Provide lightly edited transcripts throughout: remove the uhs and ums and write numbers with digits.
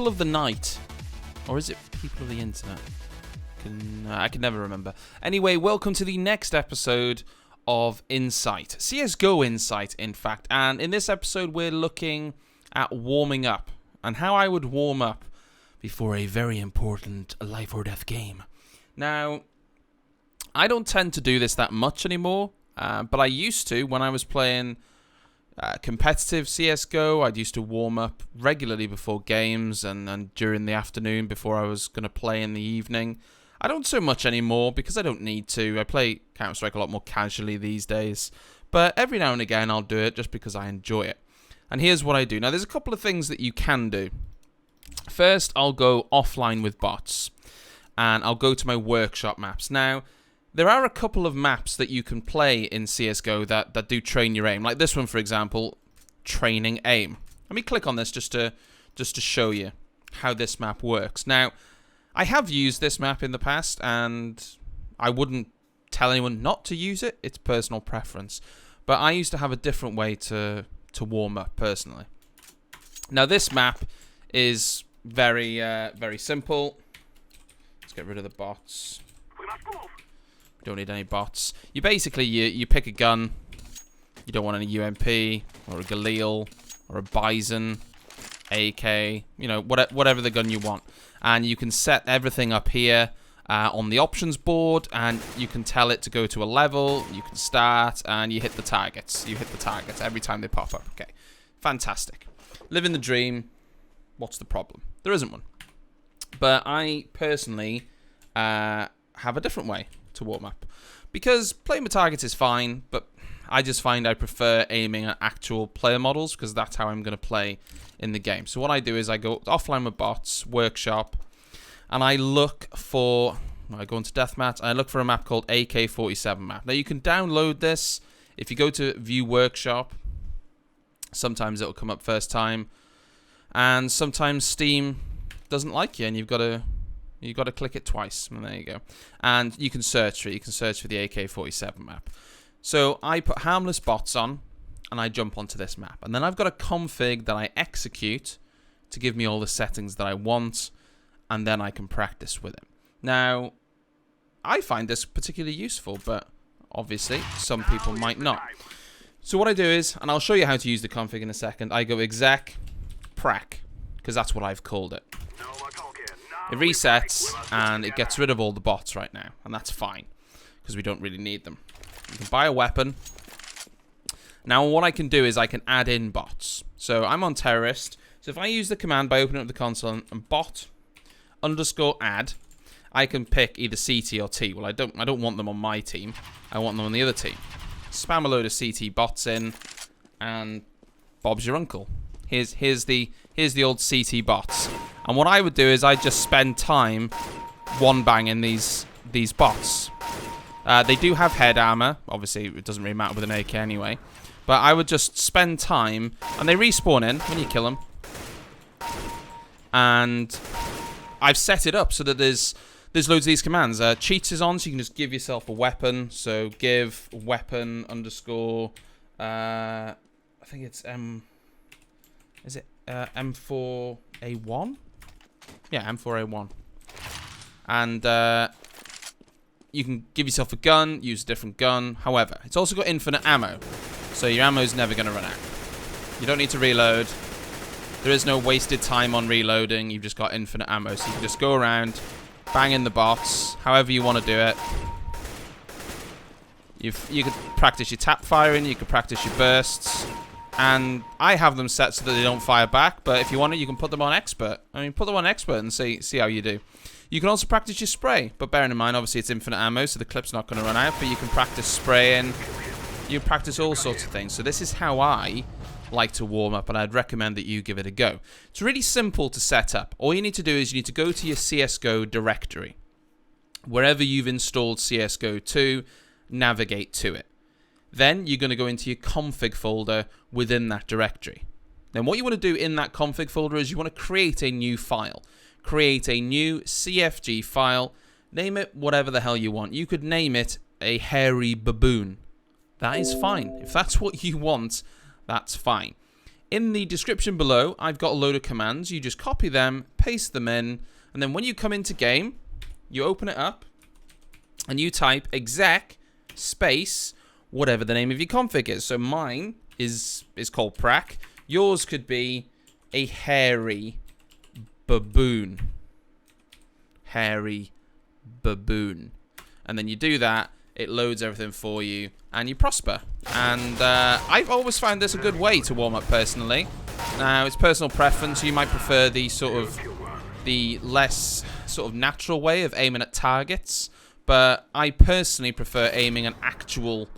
People of the Night. Or is it People of the Internet? I can never remember. Anyway, welcome to the next episode of Insight. CSGO Insight, in fact. And in this episode, we're looking at warming up. And how I would warm up before a very important life or death game. Now, I don't tend to do this that much anymore. But I used to when I was playing competitive CSGO. I used to warm up regularly before games and during the afternoon before I was going to play in the evening. I don't so much anymore because I don't need to. I play Counter-Strike a lot more casually these days. But every now and again I'll do it just because I enjoy it. And here's what I do. Now there's a couple of things that you can do. First, I'll go offline with bots. And I'll go to my workshop maps. Now, there are a couple of maps that you can play in CSGO that do train your aim. Like this one, for example, training aim. Let me click on this just to show you how this map works. Now, I have used this map in the past, and I wouldn't tell anyone not to use it. It's personal preference. But I used to have a different way to warm up, personally. Now, this map is very, very simple. Let's get rid of the bots. Don't need any bots. You basically, you pick a gun. You don't want any UMP, or a Galil, or a Bison, AK, you know, whatever the gun you want. And you can set everything up here on the options board, and you can tell it to go to a level, you can start, and you hit the targets. You hit the targets every time they pop up. Okay, fantastic. Living the dream. What's the problem? There isn't one. But I personally have a different way to warm up. Because playing with targets is fine, but I just find I prefer aiming at actual player models because that's how I'm going to play in the game. So what I do is I go offline with bots, workshop, and I look for, I go into deathmatch, and I look for a map called AK-47 map. Now you can download this if you go to view workshop. Sometimes it'll come up first time, and sometimes Steam doesn't like you, and you've got to click it twice, and there you go. And you can search for it. You can search for the AK-47 map. So I put harmless bots on, and I jump onto this map. And then I've got a config that I execute to give me all the settings that I want, and then I can practice with it. Now, I find this particularly useful, but obviously some people might not. So what I do is, and I'll show you how to use the config in a second, I go exec prac, because that's what I've called it. It resets, and it gets rid of all the bots right now. And that's fine, because we don't really need them. You can buy a weapon. Now, what I can do is I can add in bots. So I'm on terrorist. So if I use the command by opening up the console and bot underscore add, I can pick either CT or T. Well, I don't want them on my team. I want them on the other team. Spam a load of CT bots in, and Bob's your uncle. Here's the old CT bots. And what I would do is I'd just spend time one banging these bots. They do have head armor. Obviously, it doesn't really matter with an AK anyway. But I would just spend time, and they respawn in when you kill them. And I've set it up so that there's loads of these commands. Cheats is on, so you can just give yourself a weapon. So give weapon underscore. I think it's Is it M4A1? Yeah, M4A1. And you can give yourself a gun, use a different gun. However, it's also got infinite ammo. So your ammo's never going to run out. You don't need to reload. There is no wasted time on reloading. You've just got infinite ammo. So you can just go around, bang in the bots, however you want to do it. You could practice your tap firing. You could practice your bursts. And I have them set so that they don't fire back. But if you want it, you can put them on expert. I mean, put them on expert and see how you do. You can also practice your spray. But bearing in mind, obviously, it's infinite ammo, so the clip's not going to run out. But you can practice spraying. You can practice all sorts of things. So this is how I like to warm up, and I'd recommend that you give it a go. It's really simple to set up. All you need to do is you need to go to your CSGO directory. Wherever you've installed CSGO to, navigate to it. Then you're going to go into your config folder within that directory. Then what you want to do in that config folder is you want to create a new file. Create a new CFG file. Name it whatever the hell you want. You could name it a hairy baboon. That is fine. If that's what you want, that's fine. In the description below, I've got a load of commands. You just copy them, paste them in, and then when you come into game, you open it up, and you type exec space whatever the name of your config is. So mine is called Prac. Yours could be a hairy baboon. Hairy baboon. And then you do that, it loads everything for you, and you prosper. And I've always found this a good way to warm up personally. Now, it's personal preference. You might prefer the less sort of natural way of aiming at targets, but I personally prefer aiming at actual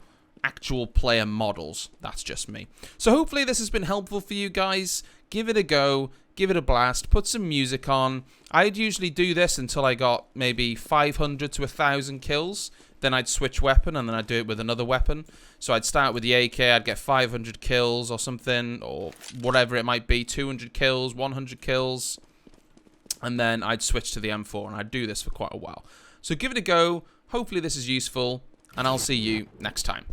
player models. That's just me. So hopefully this has been helpful for you guys. Give it a go. Give it a blast. Put some music on. I'd usually do this until I got maybe 500 to 1,000 kills. Then I'd switch weapon, and then I'd do it with another weapon. So I'd start with the AK, I'd get 500 kills or something, or whatever it might be, 200 kills, 100 kills, and then I'd switch to the M4, and I'd do this for quite a while. So give it a go. Hopefully this is useful, and I'll see you next time.